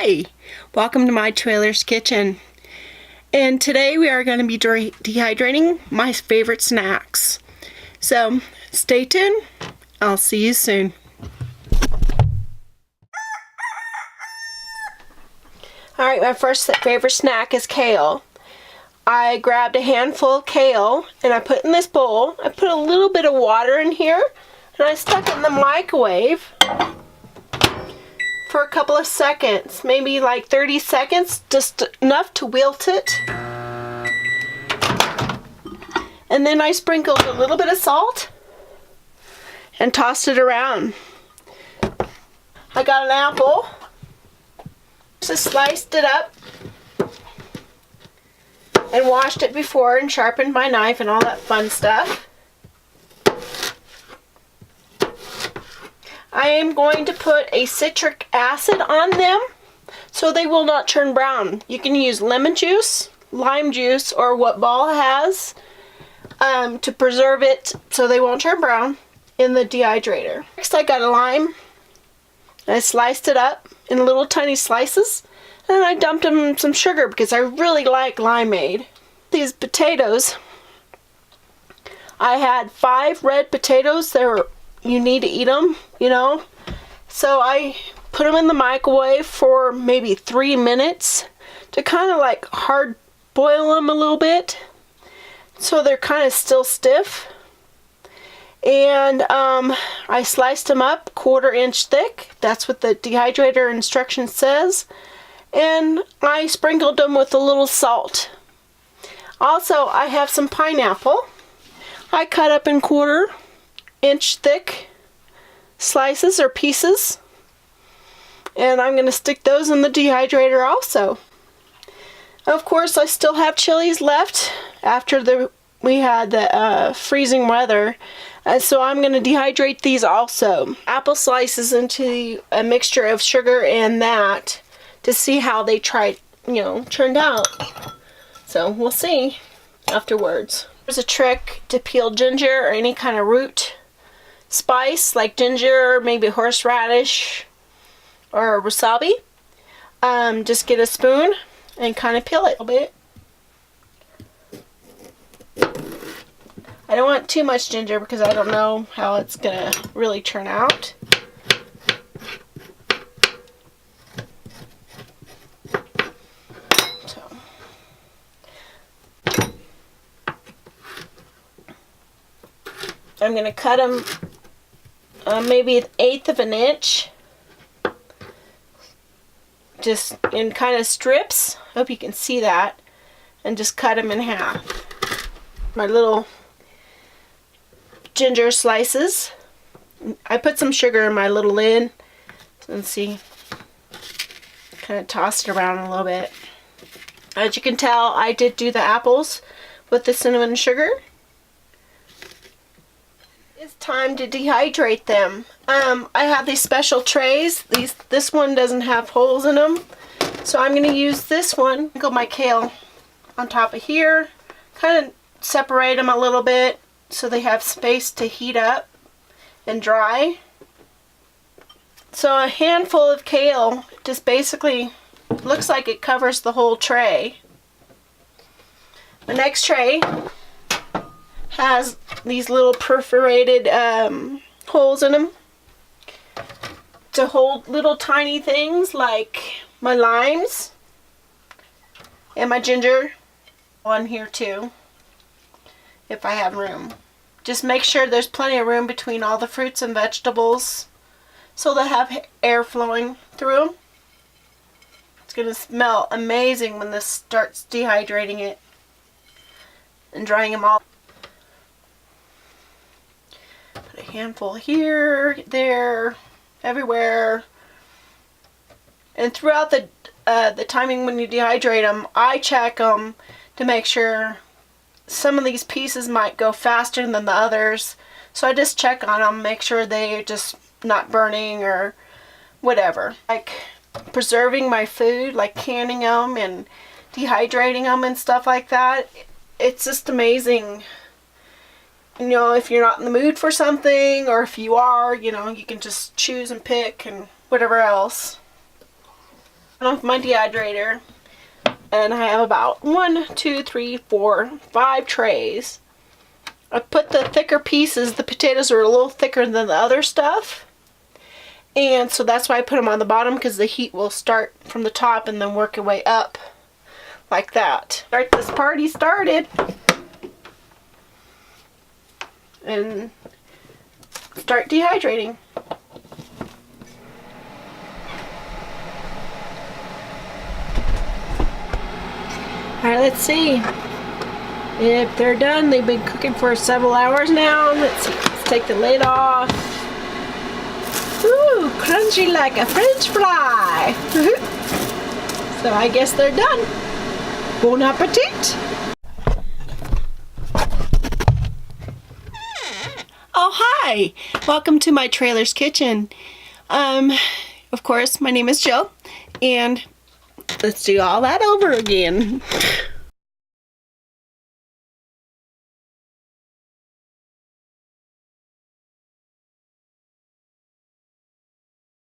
Hi! Welcome to my Trailer's Kitchen. And today we are going to be dehydrating my favorite snacks. So stay tuned. I'll see you soon. Alright, my first favorite snack is kale. I grabbed a handful of kale and I put it in this bowl. I put a little bit of water in here and I stuck it in the microwave for a couple of seconds, maybe like 30 seconds, just enough to wilt it. And then I sprinkled a little bit of salt and tossed it around. I got an apple, just sliced it up and washed it before and sharpened my knife and all that fun stuff. I am going to put a citric acid on them so they will not turn brown. You can use lemon juice, lime juice, or what Ball has to preserve it so they won't turn brown in the dehydrator. Next I got a lime. I sliced it up in little tiny slices and I dumped in some sugar because I really like limeade. These potatoes, I had 5 red potatoes. They were, you need to eat them, you know. So I put them in the microwave for maybe 3 minutes to kind of like hard boil them a little bit so they're kind of still stiff. And I sliced them up 1/4 inch thick. That's what the dehydrator instruction says. And I sprinkled them with a little salt. Also, I have some pineapple. I cut up in 1/4 inch thick slices or pieces. And I'm going to stick those in the dehydrator also. Of course, I still have chilies left after we had the freezing weather. So I'm going to dehydrate these also. Apple slices into a mixture of sugar and that to see how they turned out. So we'll see afterwards. There's a trick to peel ginger or any kind of root spice like ginger, maybe horseradish or wasabi. Just get a spoon and kind of peel it a little bit. I don't want too much ginger because I don't know how it's gonna really turn out. So I'm gonna cut them maybe 1/8 of an inch, just in kind of strips. Hope you can see that, and just cut them in half. My little ginger slices. I put some sugar in my little lid. Let's see. Kind of toss it around a little bit. As you can tell, I did do the apples with the cinnamon and sugar. It's time to dehydrate them. I have these special trays. This one doesn't have holes in them, so I'm going to use this one. Sprinkle my kale on top of here. Kind of separate them a little bit so they have space to heat up and dry. So a handful of kale just basically looks like it covers the whole tray. The next tray has these little perforated holes in them to hold little tiny things like my limes and my ginger. One here too, if I have room. Just make sure there's plenty of room between all the fruits and vegetables so they have air flowing through them. It's going to smell amazing when this starts dehydrating it and drying them all. Put a handful here, there, everywhere. And throughout the timing when you dehydrate them, I check them to make sure. Some of these pieces might go faster than the others, so I just check on them, make sure they're just not burning or whatever. Like preserving my food, like canning them and dehydrating them and stuff like that. It's just amazing. You know, if you're not in the mood for something, or if you are, you know, you can just choose and pick and whatever else. Off my dehydrator, and I have about 1, 2, 3, 4, 5 trays. I put the thicker pieces. The potatoes are a little thicker than the other stuff, and so that's why I put them on the bottom, because the heat will start from the top and then work your way up like that. Start this party started and start dehydrating. Alright, let's see if they're done. They've been cooking for several hours now. Let's see. Let's take the lid off. Ooh, crunchy like a French fry. So I guess they're done. Bon appetit. Oh, hi. Welcome to my trailer's kitchen. Of course, my name is Jill, and let's do all that over again.